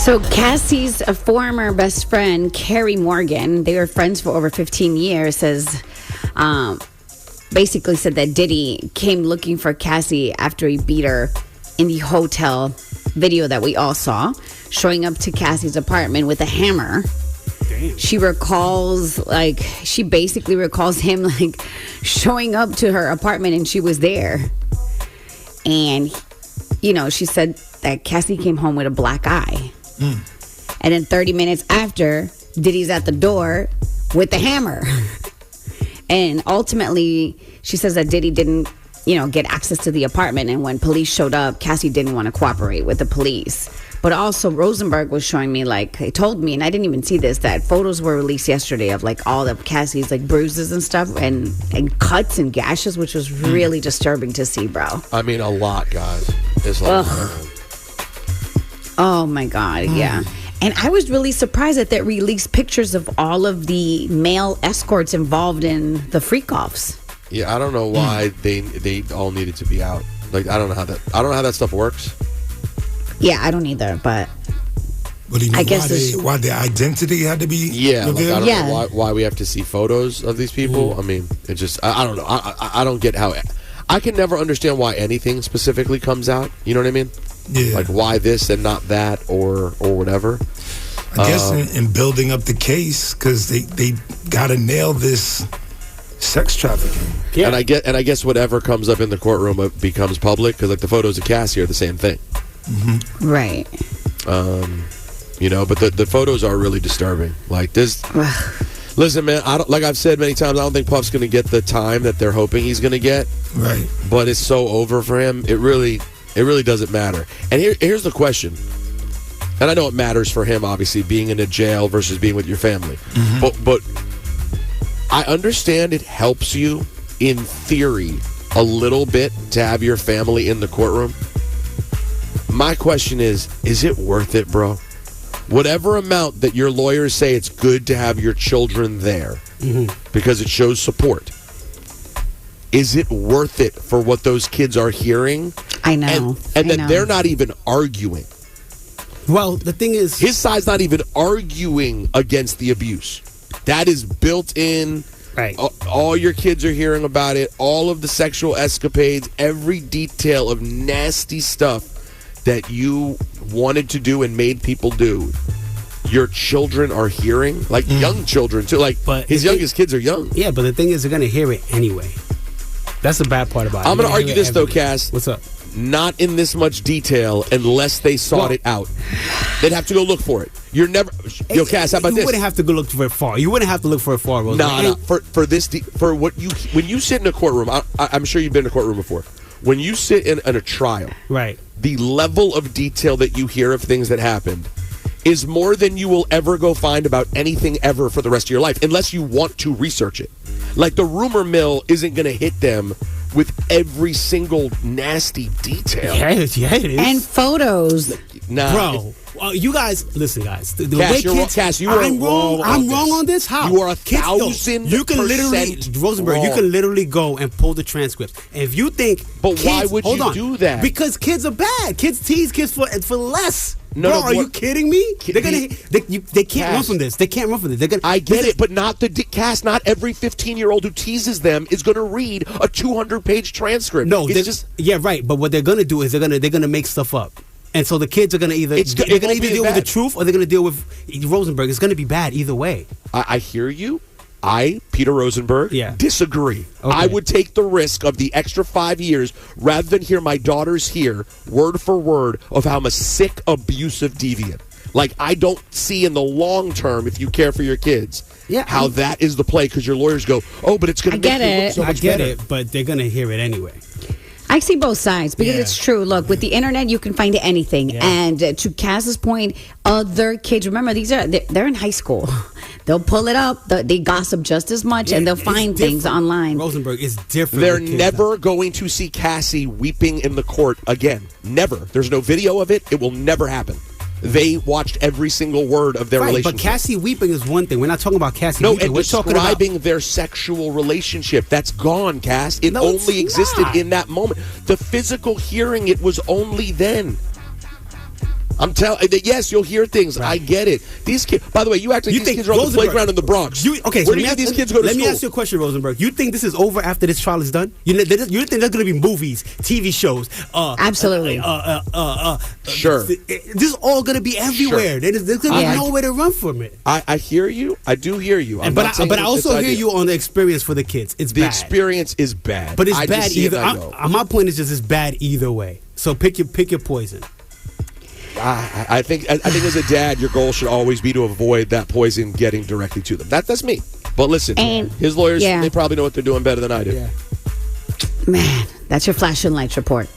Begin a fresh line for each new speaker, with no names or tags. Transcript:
So Cassie's a former best friend, Carrie Morgan, they were friends for over 15 years, basically said that Diddy came looking for Cassie after he beat her in the hotel video that we all saw, showing up to Cassie's apartment with a hammer.
Damn.
She basically recalls him showing up to her apartment and she was there. And, she said that Cassie came home with a black eye. And then 30 minutes after, Diddy's at the door with the hammer. And ultimately, she says that Diddy didn't, get access to the apartment. And when police showed up, Cassie didn't want to cooperate with the police. But also, Rosenberg was showing me, he told me, and I didn't even see this, that photos were released yesterday of, all of Cassie's, bruises and stuff, and cuts and gashes, which was really disturbing to see, bro.
I mean, a lot, guys. It's
Oh, my God, yeah. And I was really surprised that they released pictures of all of the male escorts involved in the freak-offs.
Yeah, I don't know why they all needed to be out. I don't know how that stuff works.
Yeah, I don't either, but
do you know
I guess
why their identity had to be
revealed? I don't know why we have to see photos of these people. I mean, it just, I don't know. I don't get how, I can never understand why anything specifically comes out. You know what I mean?
Yeah.
Why this and not that or whatever.
I guess in building up the case, because they got to nail this sex trafficking.
Yeah. And I guess whatever comes up in the courtroom becomes public, because the photos of Cassie are the same thing.
Mm-hmm.
Right.
But the photos are really disturbing. This. Listen, man. Like I've said many times, I don't think Puff's going to get the time that they're hoping he's going to get.
Right.
But it's so over for him. It really doesn't matter. And here's the question. And I know it matters for him, obviously, being in a jail versus being with your family. Mm-hmm. But I understand it helps you, in theory, a little bit to have your family in the courtroom. My question is it worth it, bro? Whatever amount that your lawyers say it's good to have your children there because it shows support, is it worth it for what those kids are hearing?
I know.
And then they're not even arguing.
Well, the thing is,
his side's not even arguing against the abuse. That is built in.
Right.
All your kids are hearing about it. All of the sexual escapades, every detail of nasty stuff that you wanted to do and made people do, your children are hearing. Young children, too. But his youngest kids are young.
Yeah, but the thing is, they're going to hear it anyway. That's the bad part about it.
I'm going to argue this, though, Cass.
What's up?
Not in this much detail unless they sought it out. They'd have to go look for it. You're never... Yo, Cass, how about this?
You wouldn't have to go look for it far. You wouldn't have to look for it far, Rose.
No. For what you... When you sit in a courtroom, I'm sure you've been in a courtroom before. When you sit in a trial...
Right.
The level of detail that you hear of things that happened is more than you will ever go find about anything ever for the rest of your life, unless you want to research it. The rumor mill isn't going to hit them with every single nasty detail.
Yeah, it is.
And photos.
Nah.
Bro, you guys, listen, guys. The
Cass,
way kids,
Cass, you are wrong.
I'm wrong on this. How?
You are 1,000%.
You can literally, Rosenberg,
wrong.
you can literally go and pull the transcripts. And if you think,
but
kids,
why would you do that?
Because kids are bad. Kids tease kids for less.
No,
Bro, are you kidding me? They can't run from this. They can't run from this.
I get it, but not Cass. Not every 15-year-old who teases them is going to read a 200-page transcript.
No, yeah, right. But what they're going to do is they're going to make stuff up. And so the kids are going to either deal with the truth or they're going to deal with Rosenberg. It's going to be bad either way.
I hear you. Peter Rosenberg, disagree.
Okay.
I would take the risk of the extra 5 years rather than hear my daughters hear word for word of how I'm a sick, abusive deviant. I don't see in the long term, if you care for your kids, how that is the play, because your lawyers go, but it's going to make you look so much better.
I get it, but they're going to hear it anyway.
I see both sides because it's true. Look, with the internet, you can find anything. Yeah. And to Cass's point, other kids, remember, they're in high school. They'll pull it up. They gossip just as much, and they'll find things online.
Rosenberg is different.
They're never going to see Cassie weeping in the court again. Never. There's no video of it. It will never happen. They watched every single word of their relationship.
But Cassie weeping is one thing. We're not talking about Cassie weeping.
No, and describing their sexual relationship. That's gone, Cass. It only existed in that moment. The physical hearing, it was only then. I'm telling. Yes, you'll hear things. Right. I get it. These kids. By the way, you act like these kids are on the playground in the Bronx.
Okay,
where do you think these kids go to school?
Let me ask you a question, Rosenberg. You think this is over after this trial is done? You think there's going to be movies, TV shows?
Absolutely.
Sure.
This is all going to be everywhere. Sure. There's going to be nowhere to run from it.
I hear you. I do hear you.
But I also hear you on the experience for the kids. It's bad.
The experience is bad.
But it's bad either. My point is just it's bad either way. So pick your poison.
I think as a dad, your goal should always be to avoid that poison getting directly to them. That's me. But listen, his lawyers, they probably know what they're doing better than I do.
Yeah. Man, that's your flashing lights report.